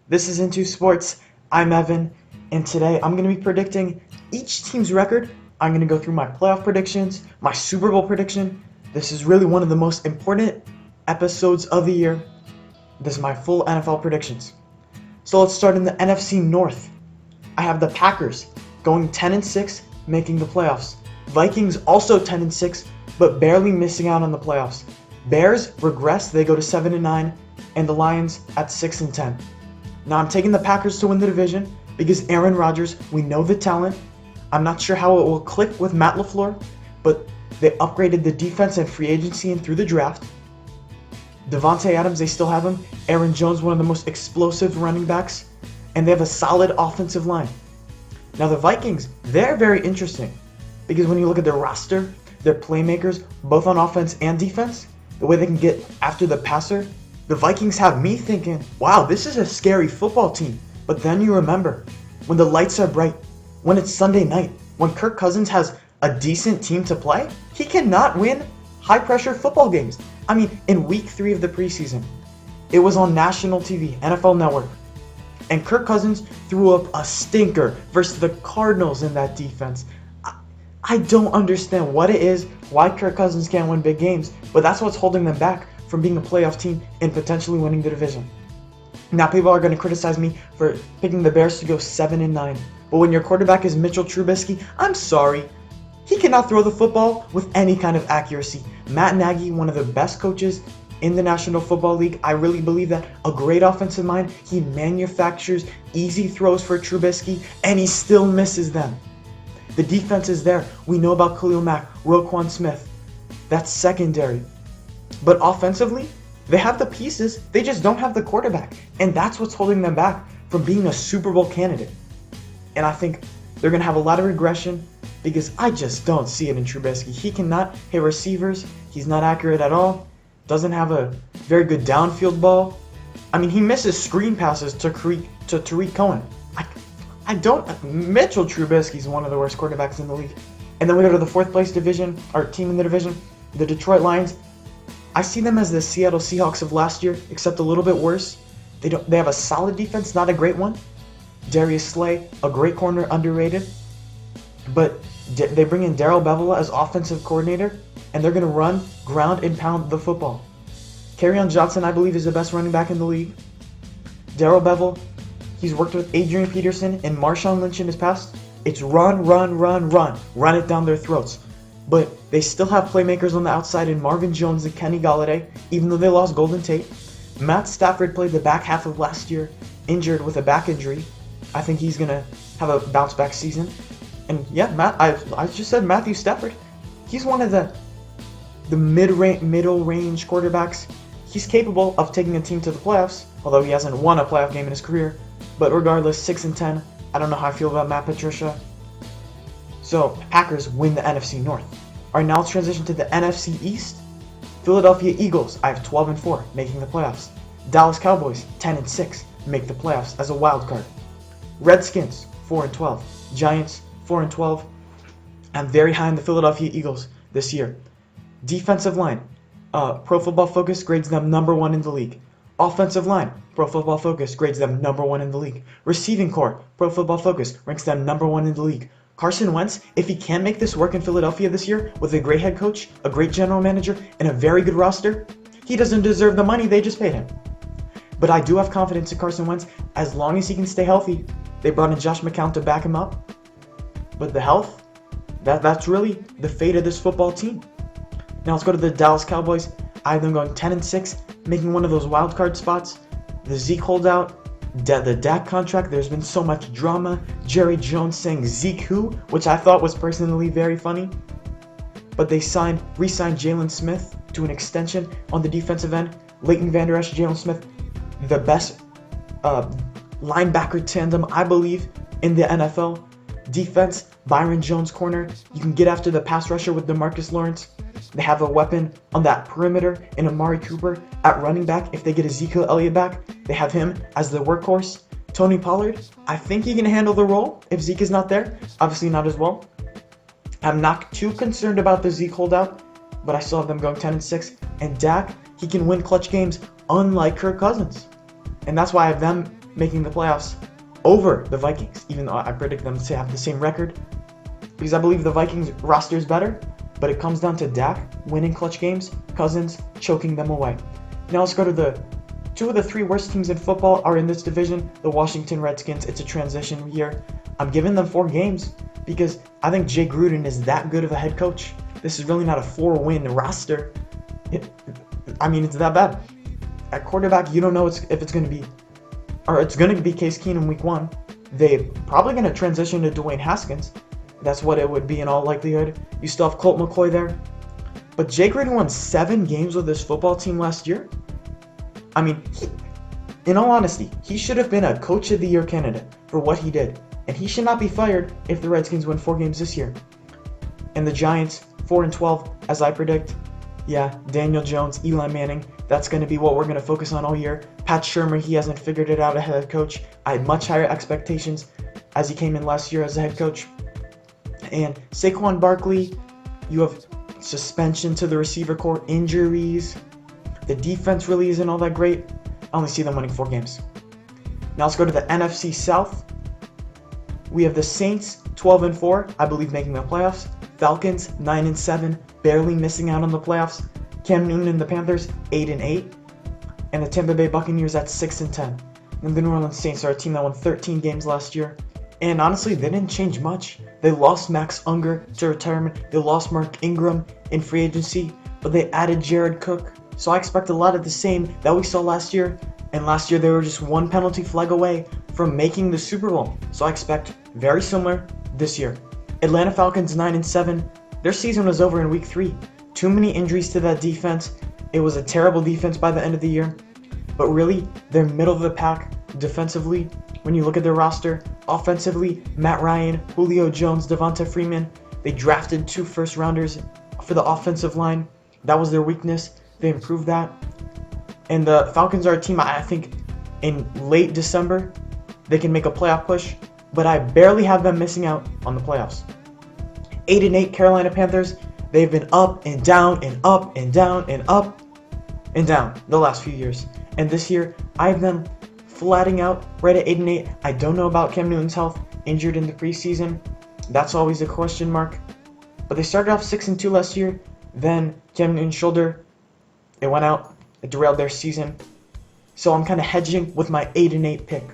This is Into Sports. I'm Evan, and today I'm going to be predicting each team's record. I'm going to go through my playoff predictions, my Super Bowl prediction. This is really one of the most important episodes of the year. This is my full NFL predictions. So let's start in the NFC North. I have the Packers going 10-6, making the playoffs. Vikings also 10-6, but barely missing out on the playoffs. Bears regress, they go to 7-9, and the Lions at 6-10. Now I'm taking the Packers to win the division because Aaron Rodgers, we know the talent. I'm not sure how it will click with Matt LaFleur, but they upgraded the defense and free agency and through the draft. Devontae Adams, they still have him. Aaron Jones, one of the most explosive running backs, and they have a solid offensive line. Now the Vikings, they're very interesting because when you look at their roster, their playmakers, both on offense and defense, the way they can get after the passer, the Vikings have me thinking, wow, this is a scary football team. But then you remember, when the lights are bright, when it's Sunday night, when Kirk Cousins has a decent team to play, he cannot win high-pressure football games. I mean, in week 3 of the preseason, it was on national TV, NFL Network, and Kirk Cousins threw up a stinker versus the Cardinals in that defense. I don't understand what it is, why Kirk Cousins can't win big games, but that's what's holding them back from being a playoff team and potentially winning the division. Now people are going to criticize me for picking the Bears to go 7-9, but when your quarterback is Mitchell Trubisky, I'm sorry. He cannot throw the football with any kind of accuracy. Matt Nagy, one of the best coaches in the National Football League, I really believe that. A great offensive mind. He manufactures easy throws for Trubisky, and he still misses them. The defense is there. We know about Khalil Mack, Roquan Smith. That's secondary. But offensively, they have the pieces. They just don't have the quarterback. And that's what's holding them back from being a Super Bowl candidate. And I think they're going to have a lot of regression because I just don't see it in Trubisky. He cannot hit receivers. He's not accurate at all. Doesn't have a very good downfield ball. I mean, he misses screen passes to Tariq Cohen. Mitchell Trubisky's one of the worst quarterbacks in the league. And then we go to the 4th place division, our team in the division, the Detroit Lions. I see them as the Seattle Seahawks of last year, except a little bit worse. They have a solid defense, not a great one. Darius Slay, a great corner, underrated. But they bring in Darrell Bevell as offensive coordinator, and they're going to run, ground, and pound the football. Kerryon Johnson, I believe, is the best running back in the league. Darrell Bevell, he's worked with Adrian Peterson and Marshawn Lynch in his past. It's run. Run it down their throats. But they still have playmakers on the outside in Marvin Jones and Kenny Golladay, even though they lost Golden Tate. Matt Stafford played the back half of last year, injured with a back injury. I think he's going to have a bounce-back season. And yeah, I just said Matthew Stafford. He's one of the middle-range quarterbacks. He's capable of taking a team to the playoffs, although he hasn't won a playoff game in his career. But regardless, 6-10. I don't know how I feel about Matt Patricia. So, Packers win the NFC North. Alright, now let's transition to the NFC East. Philadelphia Eagles, I have 12-4, making the playoffs. Dallas Cowboys, 10-6, make the playoffs as a wild card. Redskins, 4-12. Giants, 4-12. I'm very high on the Philadelphia Eagles this year. Defensive line, Pro Football Focus grades them number 1 in the league. Offensive line, Pro Football Focus grades them number 1 in the league. Receiving core, Pro Football Focus ranks them number 1 in the league. Carson Wentz, if he can make this work in Philadelphia this year with a great head coach, a great general manager, and a very good roster, he doesn't deserve the money they just paid him. But I do have confidence in Carson Wentz as long as he can stay healthy. They brought in Josh McCown to back him up. But the health, that's really the fate of this football team. Now let's go to the Dallas Cowboys. I have them going 10-6, making one of those wild card spots. The Zeke holdout, the Dak contract, there's been so much drama. Jerry Jones saying Zeke who, which I thought was personally very funny. But they re-signed Jalen Smith to an extension on the defensive end. Leighton Vander Esch, Jalen Smith, the best linebacker tandem, I believe, in the NFL. Defense, Byron Jones corner. You can get after the pass rusher with DeMarcus Lawrence. They have a weapon on that perimeter in Amari Cooper at running back. If they get Ezekiel Elliott back, they have him as the workhorse. Tony Pollard, I think he can handle the role if Zeke is not there. Obviously not as well. I'm not too concerned about the Zeke holdout, but I still have them going 10-6. And Dak, he can win clutch games unlike Kirk Cousins. And that's why I have them making the playoffs over the Vikings, even though I predict them to have the same record, because I believe the Vikings roster is better, but it comes down to Dak winning clutch games, Cousins choking them away. Now let's go to the two of the three worst teams in football are in this division, the Washington Redskins. It's a transition year. I'm giving them 4 games because I think Jay Gruden is that good of a head coach. This is really not a 4-win roster. It's that bad. At quarterback, you don't know if it's going to be, or it's going to be Case Keenum week 1. They're probably going to transition to Dwayne Haskins. That's what it would be in all likelihood. You still have Colt McCoy there. But Jay Gruden won 7 games with this football team last year. In all honesty, he should have been a Coach of the Year candidate for what he did. And he should not be fired if the Redskins win 4 games this year. And the Giants, 4-12, as I predict. Yeah, Daniel Jones, Eli Manning, that's going to be what we're going to focus on all year. Pat Shurmur, he hasn't figured it out as head coach. I had much higher expectations as he came in last year as a head coach. And Saquon Barkley, you have suspension to the receiver corps, injuries. The defense really isn't all that great. I only see them winning 4 games. Now let's go to the NFC South. We have the Saints, 12-4, I believe making the playoffs. Falcons, 9-7, barely missing out on the playoffs. Cam Newton and the Panthers, 8-8. And the Tampa Bay Buccaneers at 6-10. And the New Orleans Saints are a team that won 13 games last year. And honestly, they didn't change much. They lost Max Unger to retirement. They lost Mark Ingram in free agency. But they added Jared Cook. So I expect a lot of the same that we saw last year. And last year they were just 1 penalty flag away from making the Super Bowl. So I expect very similar this year. Atlanta Falcons 9-7. Their season was over in week 3. Too many injuries to that defense. It was a terrible defense by the end of the year. But really, they're middle of the pack defensively. When you look at their roster, offensively, Matt Ryan, Julio Jones, Devonta Freeman. They drafted 2 first-rounders for the offensive line. That was their weakness. They improved that. And the Falcons are a team, I think, in late December, they can make a playoff push. But I barely have them missing out on the playoffs. 8-8 Carolina Panthers. They've been up and down and up and down and up and down the last few years. And this year, I have them flatting out right at 8-8. I don't know about Cam Newton's health, injured in the preseason. That's always a question mark. But they started off 6-2 last year. Then Cam Newton's shoulder, it went out. It derailed their season. So I'm kind of hedging with my 8-8 pick.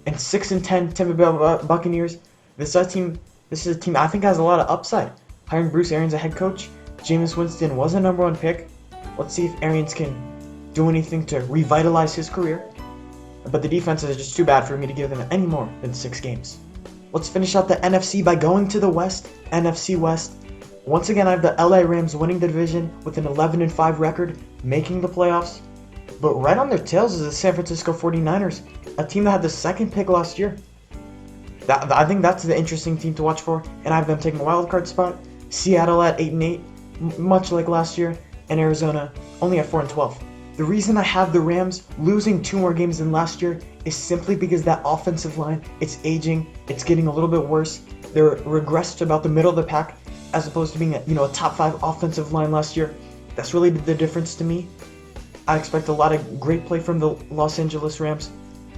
And 6-10 Tampa Bay Buccaneers. This is a team I think has a lot of upside. Hiring Bruce Arians as head coach. Jameis Winston was a number 1 pick. Let's see if Arians can do anything to revitalize his career. But the defense is just too bad for me to give them any more than 6 games. Let's finish out the NFC by going to the West. NFC West. Once again, I have the LA Rams winning the division with an 11-5 record, making the playoffs. But right on their tails is the San Francisco 49ers, a team that had the 2nd pick last year. I think that's the interesting team to watch for, and I have them taking a wild card spot. Seattle at 8-8, much like last year, and Arizona only at 4-12. The reason I have the Rams losing 2 more games than last year is simply because that offensive line, it's aging, it's getting a little bit worse. They're regressed to about the middle of the pack as opposed to being a top 5 offensive line last year. That's really the difference to me. I expect a lot of great play from the Los Angeles Rams.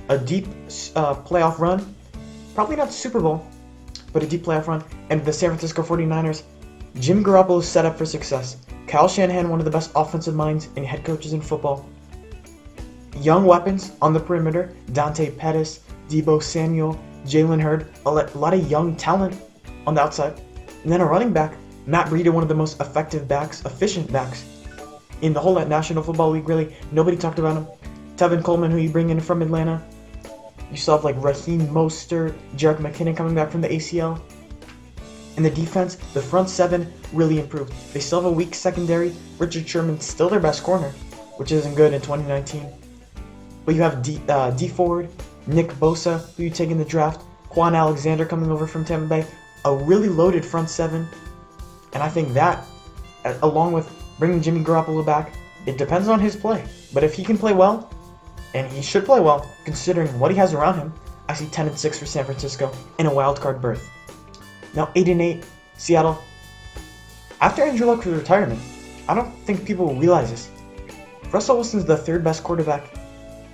A deep playoff run. Probably not Super Bowl, but a deep playoff run. And the San Francisco 49ers, Jim Garoppolo is set up for success. Kyle Shanahan, one of the best offensive minds and head coaches in football. Young weapons on the perimeter. Dante Pettis, Deebo Samuel, Jalen Hurd. A lot of young talent on the outside. And then a running back. Matt Breida, one of the most efficient backs in the whole National Football League, really. Nobody talked about him. Tevin Coleman, who you bring in from Atlanta. You still have Raheem Mostert, Jerick McKinnon coming back from the ACL. And the defense, the front 7 really improved. They still have a weak secondary. Richard Sherman's still their best corner, which isn't good in 2019. But you have D Ford, Nick Bosa, who you take in the draft, Quan Alexander coming over from Tampa Bay. A really loaded front 7. And I think that, along with bringing Jimmy Garoppolo back, it depends on his play. But if he can play well, and he should play well, considering what he has around him, I see 10-6 for San Francisco in a wildcard berth. Now 8-8, Seattle. After Andrew Luck's retirement, I don't think people will realize this. Russell Wilson's the 3rd best quarterback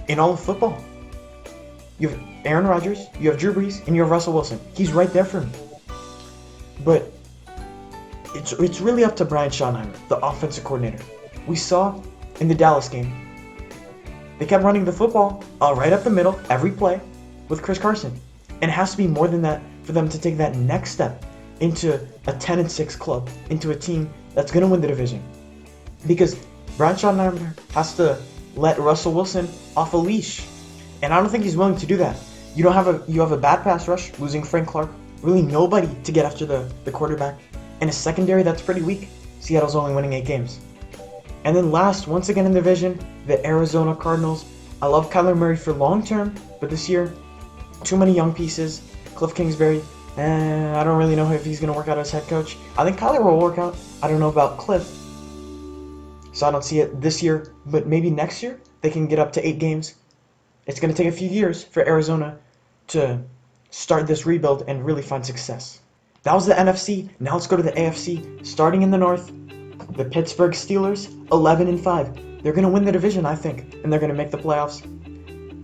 in all of football. You have Aaron Rodgers, you have Drew Brees, and you have Russell Wilson. He's right there for me. But it's really up to Brian Schottenheimer, the offensive coordinator. We saw in the Dallas game, they kept running the football right up the middle every play with Chris Carson. And it has to be more than that for them to take that next step into a 10-6 club, into a team that's going to win the division. Because Brian Schottenheimer has to let Russell Wilson off a leash. And I don't think he's willing to do that. You have a bad pass rush, losing Frank Clark, really nobody to get after the quarterback, and a secondary that's pretty weak. Seattle's only winning 8 games. And then last, once again in the division, the Arizona Cardinals. I love Kyler Murray for long term, but this year, too many young pieces. Cliff Kingsbury, I don't really know if he's going to work out as head coach. I think Kyler will work out. I don't know about Cliff. So I don't see it this year, but maybe next year they can get up to 8 games. It's going to take a few years for Arizona to start this rebuild and really find success. That was the NFC. Now let's go to the AFC. Starting in the North, the Pittsburgh Steelers, 11-5. They're going to win the division, I think, and they're going to make the playoffs.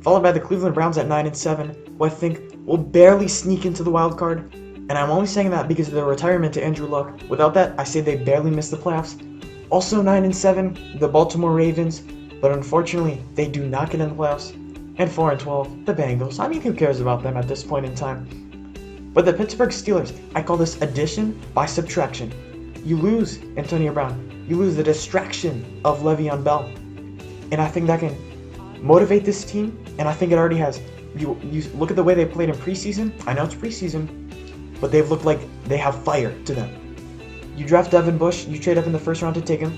Followed by the Cleveland Browns at 9-7, who I think will barely sneak into the wild card. And I'm only saying that because of the retirement to Andrew Luck. Without that, I say they barely miss the playoffs. Also 9-7, the Baltimore Ravens, but unfortunately, they do not get in the playoffs. And 4-12, the Bengals. I mean, who cares about them at this point in time? But the Pittsburgh Steelers, I call this addition by subtraction. You lose Antonio Brown. You lose the distraction of Le'Veon Bell. And I think that can motivate this team, and I think it already has. You look at the way they played in preseason. I know it's preseason, but they've looked like they have fire to them. You draft Devin Bush, you trade up in the first round to take him.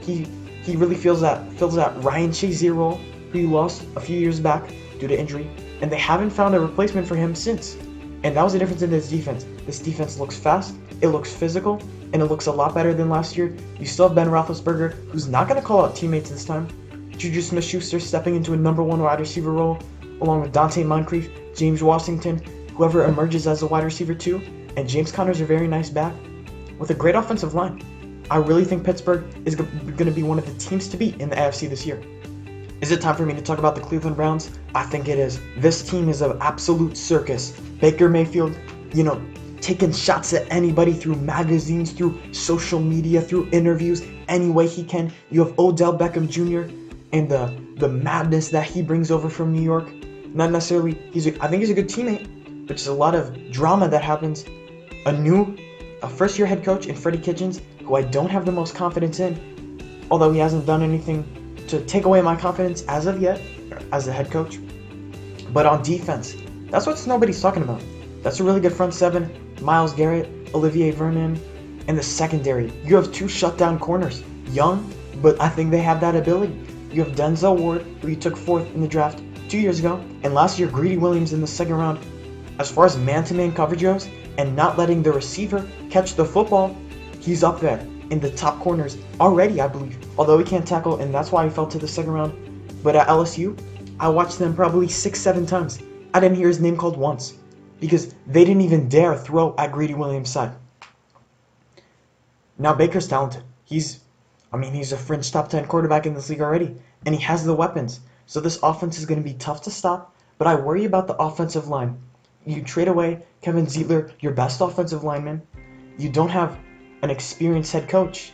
He really fills that Ryan Shazier role who you lost a few years back due to injury, and they haven't found a replacement for him since. And that was the difference in this defense. This defense looks fast, it looks physical, and it looks a lot better than last year. You still have Ben Roethlisberger, who's not going to call out teammates this time. Juju Smith-Schuster stepping into a number 1 wide receiver role, along with Dante Moncrief, James Washington, whoever emerges as a wide receiver 2, and James Conner's a very nice back, with a great offensive line. I really think Pittsburgh is going to be one of the teams to beat in the AFC this year. Is it time for me to talk about the Cleveland Browns? I think it is. This team is an absolute circus. Baker Mayfield, taking shots at anybody through magazines, through social media, through interviews, any way he can. You have Odell Beckham Jr. and the madness that he brings over from New York. Not necessarily, I think he's a good teammate, but just a lot of drama that happens. A first-year head coach in Freddie Kitchens, who I don't have the most confidence in, although he hasn't done anything to take away my confidence as of yet, as a head coach. But on defense, that's what nobody's talking about. That's a really good front seven. Myles Garrett, Olivier Vernon, and the secondary. You have 2 shutdown corners. Young, but I think they have that ability. You have Denzel Ward, who you took 4th in the draft 2 years ago, and last year Greedy Williams in the 2nd round. As far as man-to-man coverage goes, and not letting the receiver catch the football, he's up there in the top corners already, I believe. Although he can't tackle, and that's why he fell to the 2nd round. But at LSU, I watched them probably 6-7 times. I didn't hear his name called once, because they didn't even dare throw at Greedy Williams' side. Now Baker's talented. He's a fringe top 10 quarterback in this league already, and he has the weapons. So this offense is going to be tough to stop, but I worry about the offensive line. You trade away Kevin Zeitler, your best offensive lineman. You don't have an experienced head coach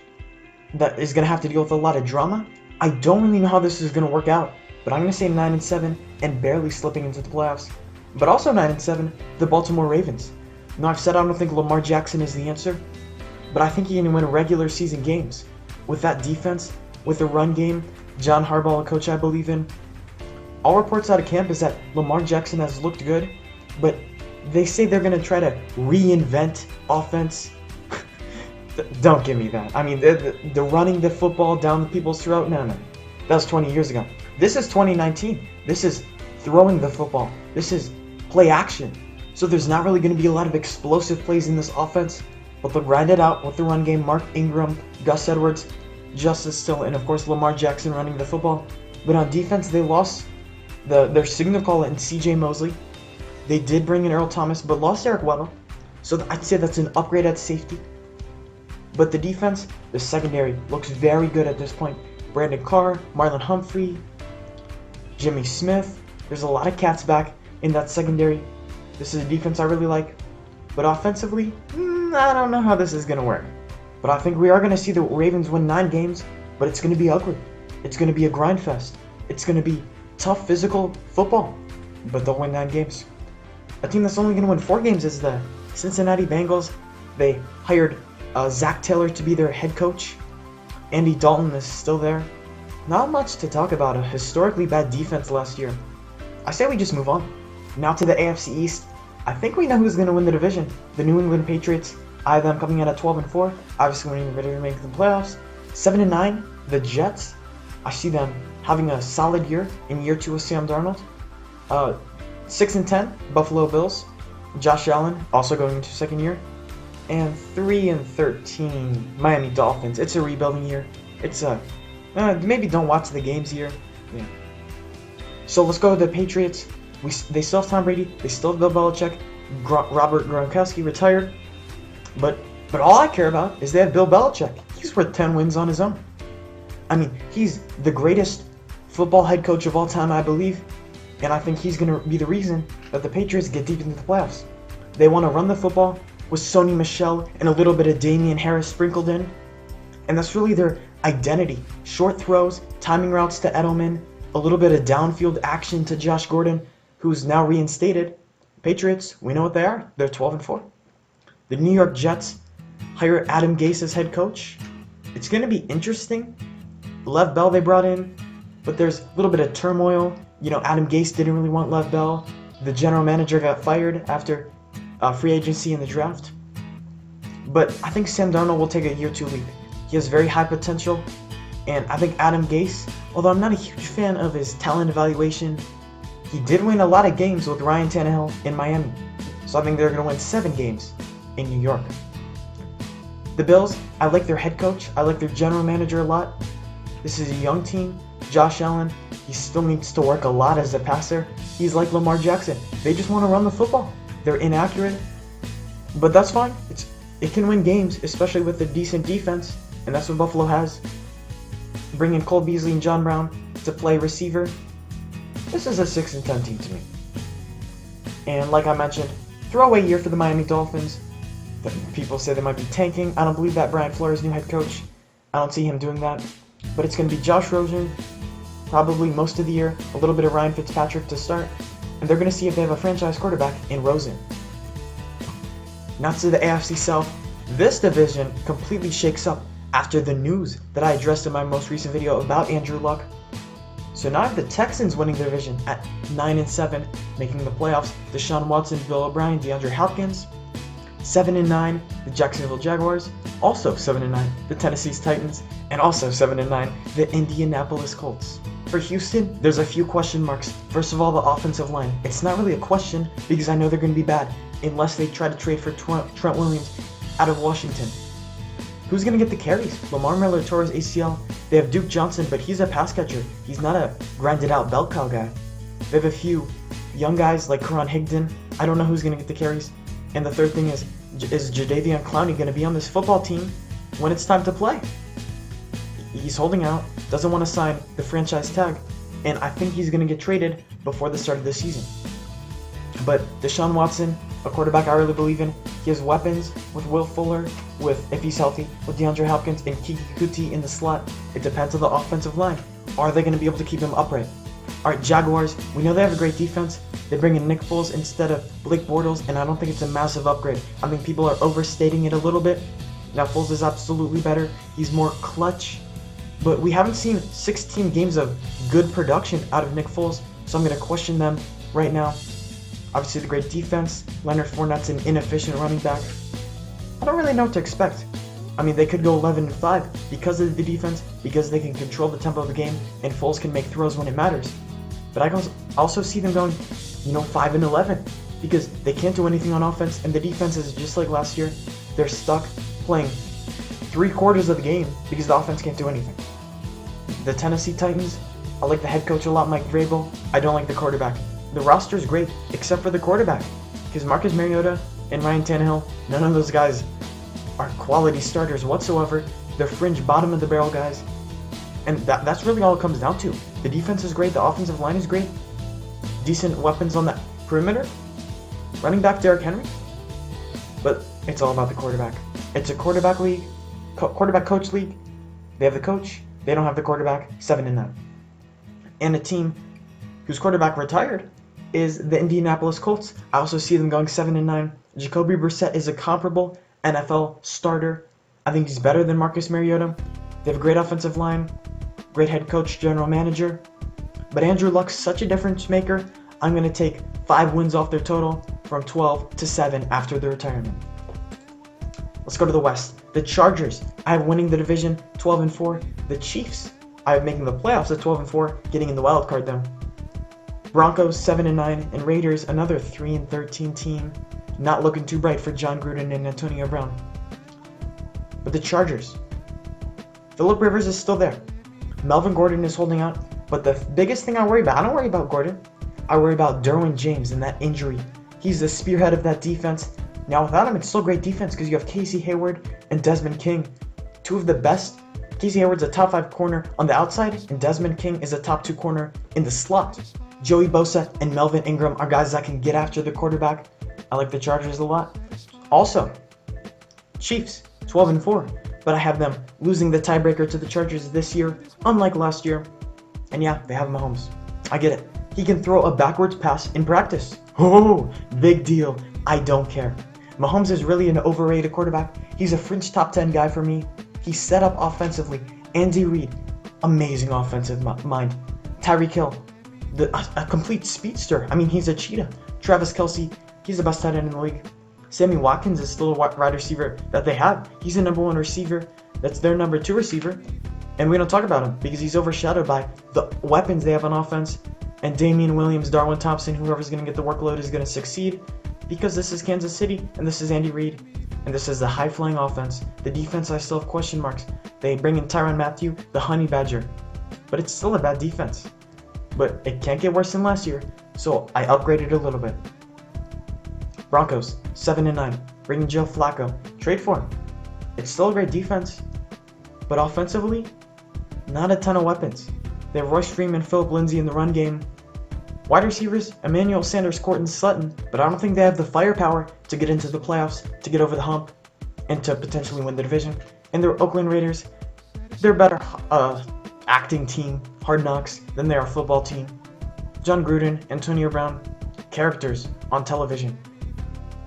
that is going to have to deal with a lot of drama. I don't really know how this is going to work out, but I'm going to say 9-7 and barely slipping into the playoffs. But also 9-7, the Baltimore Ravens. Now I've said I don't think Lamar Jackson is the answer, but I think he can win regular season games. With that defense, with the run game, John Harbaugh, a coach I believe in. All reports out of camp is that Lamar Jackson has looked good, but they say they're going to try to reinvent offense. Don't give me that. I mean, the running the football down the people's throat, no. That was 20 years ago. This is 2019. This is throwing the football. This is play action. So there's not really going to be a lot of explosive plays in this offense, but they'll grind it out with the run game. Mark Ingram, Gus Edwards, Justice Still, and of course Lamar Jackson running the football. But on defense, they lost their signal caller in C.J. Mosley. They did bring in Earl Thomas, but lost Eric Weddle. So I'd say that's an upgrade at safety. But the defense, the secondary, looks very good at this point. Brandon Carr, Marlon Humphrey, Jimmy Smith. There's a lot of cats back. in that secondary. This is a defense I really like. But offensively, I don't know how this is going to work. But I think we are going to see the Ravens win 9 games, but it's going to be ugly. It's going to be a grind fest. It's going to be tough physical football, but they'll win 9 games. A team that's only going to win 4 games is the Cincinnati Bengals. They hired Zach Taylor to be their head coach. Andy Dalton is still there. Not much to talk about. A historically bad defense last year. I say we just move on. Now to the AFC East. I think we know who's going to win the division. The New England Patriots. I have them coming in at 12-4. Obviously winning the division, making the playoffs. 7-9. The Jets. I see them having a solid year in year 2 with Sam Darnold. 6-10. Buffalo Bills. Josh Allen also going into second year. And 3-13. Miami Dolphins. It's a rebuilding year. It's a maybe don't watch the games here. Yeah. So let's go to the Patriots. They still have Tom Brady. They still have Bill Belichick. Robert Gronkowski retired. But all I care about is they have Bill Belichick. He's worth 10 wins on his own. I mean, he's the greatest football head coach of all time, I believe. And I think he's going to be the reason that the Patriots get deep into the playoffs. They want to run the football with Sony Michel and a little bit of Damian Harris sprinkled in. And that's really their identity. Short throws, timing routes to Edelman, a little bit of downfield action to Josh Gordon, who's now reinstated. Patriots, we know what they are. They're 12-4. The New York Jets hire Adam Gase as head coach. It's going to be interesting. Lev Bell they brought in, but there's a little bit of turmoil. You know, Adam Gase didn't really want Lev Bell. The general manager got fired after free agency in the draft. But I think Sam Darnold will take a year 2 leap. He has very high potential, and I think Adam Gase, although I'm not a huge fan of his talent evaluation, he did win a lot of games with Ryan Tannehill in Miami. So I think they're going to win 7 games in New York. The Bills, I like their head coach. I like their general manager a lot. This is a young team. Josh Allen, he still needs to work a lot as a passer. He's like Lamar Jackson. They just want to run the football. They're inaccurate, but that's fine. It can win games, especially with a decent defense, and that's what Buffalo has. Bring in Cole Beasley and John Brown to play receiver. This is a 6-10 team to me. And like I mentioned, throwaway year for the Miami Dolphins. People say they might be tanking. I don't believe that. Brian Flores, new head coach. I don't see him doing that. But it's going to be Josh Rosen, probably most of the year. A little bit of Ryan Fitzpatrick to start. And they're going to see if they have a franchise quarterback in Rosen. Now to the AFC South. This division completely shakes up after the news that I addressed in my most recent video about Andrew Luck. So now I have the Texans winning the division at 9-7, making the playoffs. Deshaun Watson, Bill O'Brien, DeAndre Hopkins. 7-9, the Jacksonville Jaguars. Also 7-9, the Tennessee Titans. And also 7-9, the Indianapolis Colts. For Houston, there's a few question marks. First of all, the offensive line. It's not really a question because I know they're going to be bad unless they try to trade for Trent Williams out of Washington. Who's going to get the carries? Lamar Miller tore his ACL. They have Duke Johnson, but he's a pass catcher. He's not a grinded out bell cow guy. They have a few young guys like Karan Higdon. I don't know who's going to get the carries. And the third thing is Jadeveon Clowney going to be on this football team when it's time to play? He's holding out, doesn't want to sign the franchise tag, and I think he's going to get traded before the start of the season. But Deshaun Watson, a quarterback I really believe in, he has weapons with Will Fuller, if he's healthy, with DeAndre Hopkins and Kiki Kuti in the slot. It depends on the offensive line. Are they going to be able to keep him upright? Alright, Jaguars, we know they have a great defense. They bring in Nick Foles instead of Blake Bortles, and I don't think it's a massive upgrade. I think people are overstating it a little bit. Now, Foles is absolutely better. He's more clutch. But we haven't seen 16 games of good production out of Nick Foles, so I'm going to question them right now. Obviously, the great defense. Leonard Fournette's an inefficient running back. I don't really know what to expect. I mean, they could go 11-5 because of the defense, because they can control the tempo of the game, and Foles can make throws when it matters. But I can also see them going, 5-11, because they can't do anything on offense, and the defense is just like last year. They're stuck playing 3/4 of the game because the offense can't do anything. The Tennessee Titans, I like the head coach a lot, Mike Vrabel. I don't like the quarterback. The roster is great, except for the quarterback, because Marcus Mariota and Ryan Tannehill, none of those guys are quality starters whatsoever. They're fringe bottom of the barrel guys, and that's really all it comes down to. The defense is great, the offensive line is great, decent weapons on the Perimeter, running back Derrick Henry. But it's all about the quarterback. It's a quarterback league, quarterback coach league. They have the coach, they don't have the quarterback, 7-9. And a team whose quarterback retired is the Indianapolis Colts. I also see them going 7-9. Jacoby Brissett is a comparable NFL starter. I think he's better than Marcus Mariota. They have a great offensive line, great head coach, general manager. But Andrew Luck's such a difference maker. I'm going to take 5 wins off their total from 12 to 7 after the retirement. Let's go to the West. The Chargers, I have winning the division 12-4. The Chiefs, I have making the playoffs at 12-4, getting in the wild card though. Broncos 7-9, and Raiders another 3-13 team. Not looking too bright for John Gruden and Antonio Brown. But the Chargers, Phillip Rivers is still there. Melvin Gordon is holding out. But the biggest thing I worry about, I don't worry about Gordon. I worry about Derwin James and that injury. He's the spearhead of that defense. Now without him, it's still great defense because you have Casey Hayward and Desmond King. Two of the best. Casey Hayward's a top 5 corner on the outside, and Desmond King is a top 2 corner in the slot. Joey Bosa and Melvin Ingram are guys that can get after the quarterback. I like the Chargers a lot. Also, Chiefs, 12-4. But I have them losing the tiebreaker to the Chargers this year, unlike last year. And yeah, they have Mahomes. I get it. He can throw a backwards pass in practice. Oh, big deal. I don't care. Mahomes is really an overrated quarterback. He's a fringe top 10 guy for me. He's set up offensively. Andy Reid, amazing offensive mind. Tyreek Hill, a complete speedster. I mean, he's a cheetah. Travis Kelce, he's the best tight end in the league. Sammy Watkins is still a wide receiver that they have. He's the number 1 receiver. That's their number 2 receiver. And we don't talk about him because he's overshadowed by the weapons they have on offense. And Damian Williams, Darwin Thompson, whoever's going to get the workload is going to succeed because this is Kansas City and this is Andy Reid and this is the high-flying offense. The defense, I still have question marks. They bring in Tyrann Mathieu, the honey badger, but it's still a bad defense. But it can't get worse than last year, so I upgraded a little bit. Broncos, 7-9, bringing Joe Flacco. Trade for him. It's still a great defense, but offensively, not a ton of weapons. They have Royce Freeman, Phillip Lindsay in the run game. Wide receivers, Emmanuel Sanders, Courtland Sutton, but I don't think they have the firepower to get into the playoffs, to get over the hump, and to potentially win the division. And the Oakland Raiders, they're a better acting team, hard knocks, than they are a football team. John Gruden, Antonio Brown, characters on television.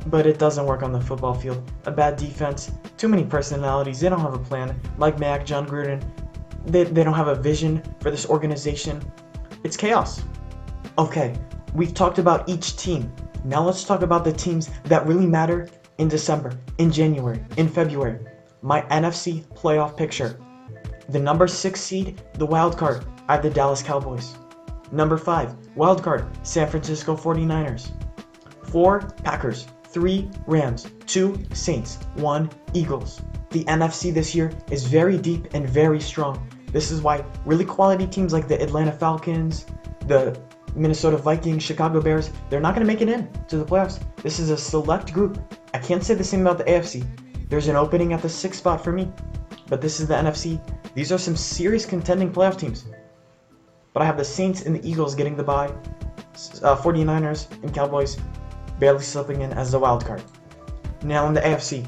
But it doesn't work on the football field. A bad defense, too many personalities, they don't have a plan. Mike Mack, John Gruden, they don't have a vision for this organization. It's chaos. Okay, we've talked about each team. Now let's talk about the teams that really matter in December, in January, in February. My NFC playoff picture. The number 6 seed, the wild card, I have the Dallas Cowboys. Number 5, wild card, San Francisco 49ers. 4, Packers. 3, Rams. 2, Saints. 1, Eagles. The NFC this year is very deep and very strong. This is why really quality teams like the Atlanta Falcons, the Minnesota Vikings, Chicago Bears, they're not going to make it in to the playoffs. This is a select group. I can't say the same about the AFC. There's an opening at the 6th spot for me, but this is the NFC. These are some serious contending playoff teams. But I have the Saints and the Eagles getting the bye, 49ers and Cowboys barely slipping in as the wild card. Now in the AFC,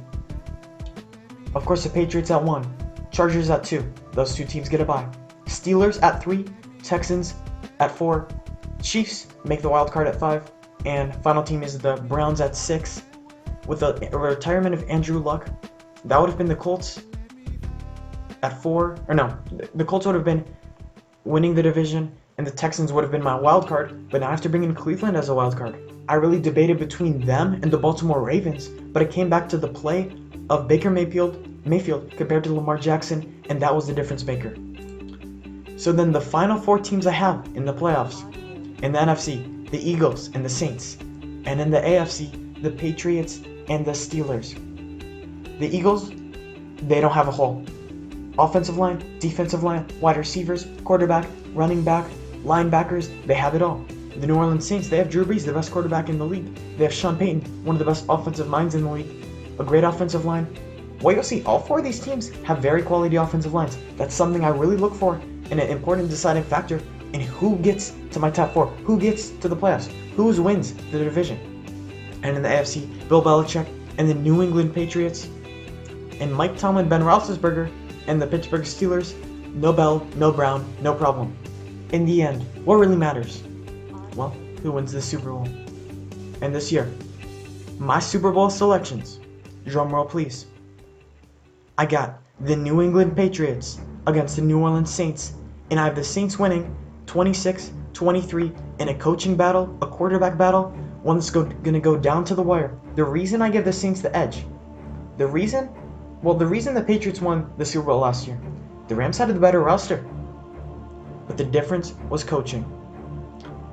of course the Patriots at 1, Chargers at 2. Those 2 teams get a bye. Steelers at 3, Texans at 4, Chiefs make the wild card at 5, and final team is the Browns at 6. With the retirement of Andrew Luck, that would have been the Colts at 4. Or no, the Colts would have been winning the division, and the Texans would have been my wild card. But now I have to bring in Cleveland as a wild card. I really debated between them and the Baltimore Ravens, but it came back to the play of Baker Mayfield compared to Lamar Jackson, and that was the difference maker. So then the final 4 teams I have in the playoffs, in the NFC, the Eagles and the Saints, and in the AFC, the Patriots and the Steelers. The Eagles, they don't have a hole. Offensive line, defensive line, wide receivers, quarterback, running back, linebackers, they have it all. The New Orleans Saints, they have Drew Brees, the best quarterback in the league. They have Sean Payton, one of the best offensive minds in the league. A great offensive line. Well, you'll see, all 4 of these teams have very quality offensive lines. That's something I really look for and an important deciding factor And who gets to my top 4? Who gets to the playoffs? Who wins the division? And in the AFC, Bill Belichick and the New England Patriots, and Mike Tomlin, Ben Roethlisberger, and the Pittsburgh Steelers. No Bell, no Brown, no problem. In the end, what really matters? Well, who wins the Super Bowl? And this year, my Super Bowl selections, drum roll please. I got the New England Patriots against the New Orleans Saints, and I have the Saints winning 26-23 in a coaching battle, a quarterback battle, one that's gonna go down to the wire. The reason I give the Saints the edge, the reason the Patriots won the Super Bowl last year, the Rams had the better roster, but the difference was coaching.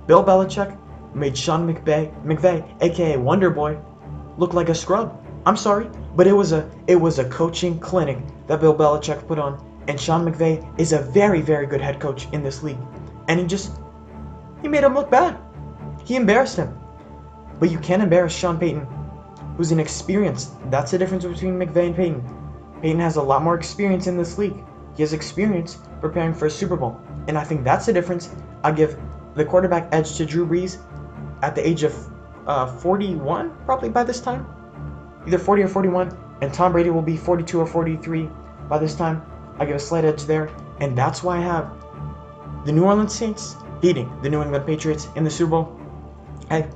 Bill Belichick made Sean McVay, aka Wonder Boy, look like a scrub. I'm sorry, but it was a coaching clinic that Bill Belichick put on, and Sean McVay is a very, very good head coach in this league. And he made him look bad. He embarrassed him. But you can't embarrass Sean Payton, who's inexperienced. That's the difference between McVay and Payton. Payton has a lot more experience in this league. He has experience preparing for a Super Bowl. And I think that's the difference. I give the quarterback edge to Drew Brees at the age of 41, probably by this time. Either 40 or 41. And Tom Brady will be 42 or 43 by this time. I give a slight edge there. And that's why I have the New Orleans Saints beating the New England Patriots in the Super Bowl. Hey,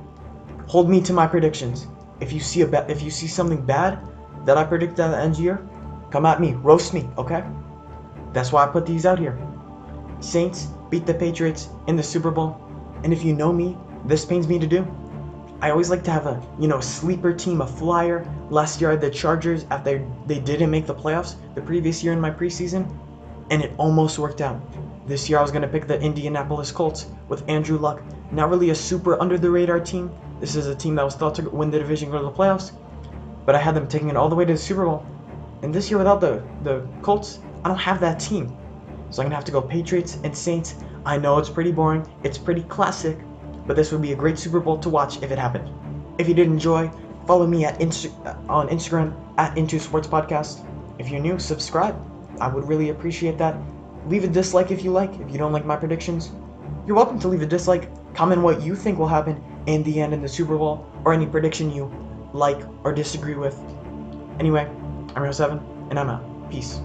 hold me to my predictions. If you see something bad that I predicted at the end of the year, come at me, roast me, okay? That's why I put these out here. Saints beat the Patriots in the Super Bowl, and if you know me, this pains me to do. I always like to have a sleeper team, a flyer. Last year I had the Chargers after they didn't make the playoffs the previous year in my preseason, and it almost worked out. This year I was going to pick the Indianapolis Colts with Andrew Luck. Not really a super under-the-radar team. This is a team that was thought to win the division, go to the playoffs. But I had them taking it all the way to the Super Bowl. And this year without the Colts, I don't have that team. So I'm going to have to go Patriots and Saints. I know it's pretty boring. It's pretty classic. But this would be a great Super Bowl to watch if it happened. If you did enjoy, follow me on Instagram at Into Sports Podcast. If you're new, subscribe. I would really appreciate that. Leave a dislike if you like. If you don't like my predictions, you're welcome to leave a dislike. Comment what you think will happen in the end in the Super Bowl, or any prediction you like or disagree with. Anyway, I'm Rio7, and I'm out. Peace.